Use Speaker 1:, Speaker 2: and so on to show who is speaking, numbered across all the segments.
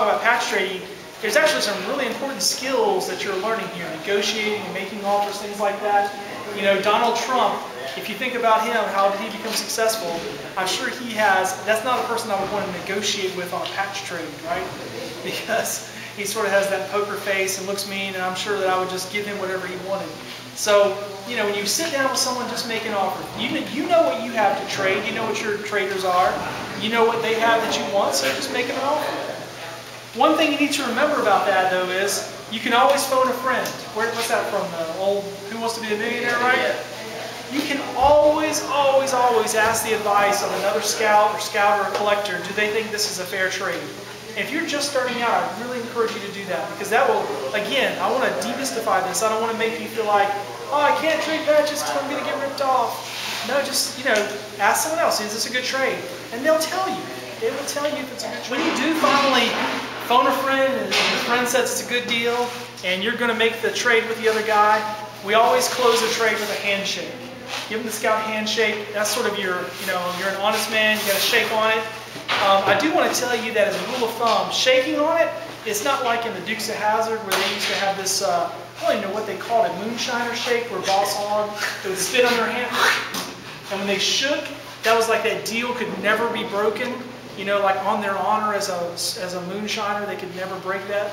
Speaker 1: talk about patch trading, there's actually some really important skills that you're learning here, negotiating and making offers, things like that. You know, Donald Trump, if you think about him, how did he become successful? I'm sure he has, that's not a person I would want to negotiate with on a patch trade, right? Because he sort of has that poker face and looks mean, and I'm sure that I would just give him whatever he wanted. So, you know, when you sit down with someone, just make an offer. You know what you have to trade, you know what your traders are, you know what they have that you want, so just make them an offer. One thing you need to remember about that, though, is you can always phone a friend. What's that from? The old Who Wants to Be a Millionaire, right? You can always ask the advice of another scout or a collector. Do they think this is a fair trade? If you're just starting out, I really encourage you to do that, because that will, again, I want to demystify this. I don't want to make you feel like, oh, I can't trade patches because I'm going to get ripped off. No, just, you know, ask someone else, is this a good trade? And they'll tell you. They will tell you if it's a good trade. When you do finally phone a friend and your friend says it's a good deal and you're going to make the trade with the other guy, we always close the trade with a handshake. Give them the scout handshake. That's sort of your, you know, you're an honest man, you got to shake on it. I do want to tell you that as a rule of thumb, shaking on it, it's not like in the Dukes of Hazzard where they used to have this, I don't even know what they called it, moonshiner shake, where Boss Hogg, they would spit on their hand. And when they shook, that was like that deal could never be broken. You know, like on their honor as a moonshiner, they could never break that.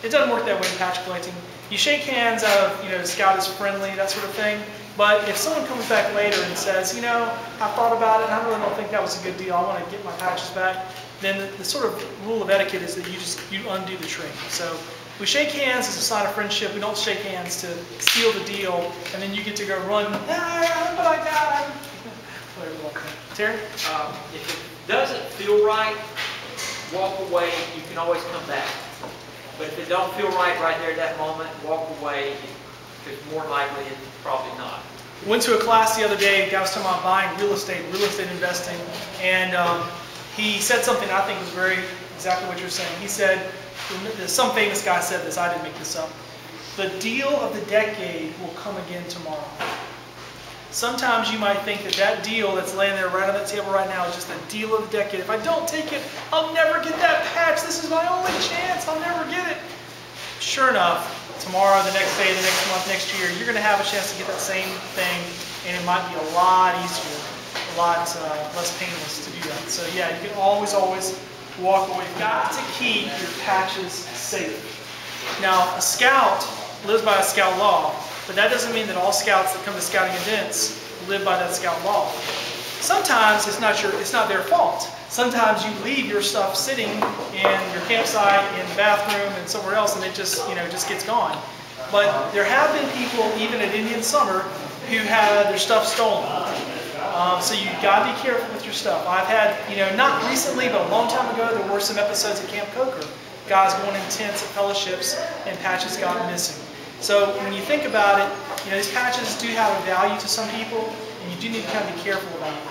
Speaker 1: It doesn't work that way in patch collecting. You shake hands out of, you know, scout is friendly, that sort of thing. But if someone comes back later and says, you know, I thought about it and I really don't think that was a good deal, I want to get my patches back, then the sort of rule of etiquette is that you undo the trade. So we shake hands as a sign of friendship. We don't shake hands to seal the deal, and then you get to go run, but I got it. Whatever like that. Terry?
Speaker 2: If it doesn't feel right, walk away. You can always come back. But if it don't feel right there at that moment, walk away, because more likely it's probably not.
Speaker 1: Went to a class the other day. The guy was talking about buying real estate investing, and he said something I think was very exactly what you're saying. He said, some famous guy said this, I didn't make this up, the deal of the decade will come again tomorrow. Sometimes you might think that that deal that's laying there right on that table right now is just the deal of the decade. If I don't take it, I'll never get that patch. This is my only chance. I'll never get it. Sure enough, tomorrow, the next day, the next month, next year, you're going to have a chance to get that same thing, and it might be a lot easier, a lot less painless to do that. So yeah, you can always walk away. You've got to keep your patches safe. Now, a scout lives by a scout law, but that doesn't mean that all scouts that come to scouting events live by that scout law. Sometimes it's not their fault. Sometimes you leave your stuff sitting in your campsite, in the bathroom, and somewhere else, and it just, you know, just gets gone. But there have been people, even at Indian Summer, who had their stuff stolen. So you've got to be careful with your stuff. I've had, you know, not recently, but a long time ago, there were some episodes at Camp Coker. Guys going in tents at fellowships, and patches got missing. So when you think about it, you know, these patches do have a value to some people, and you do need to kind of be careful about it.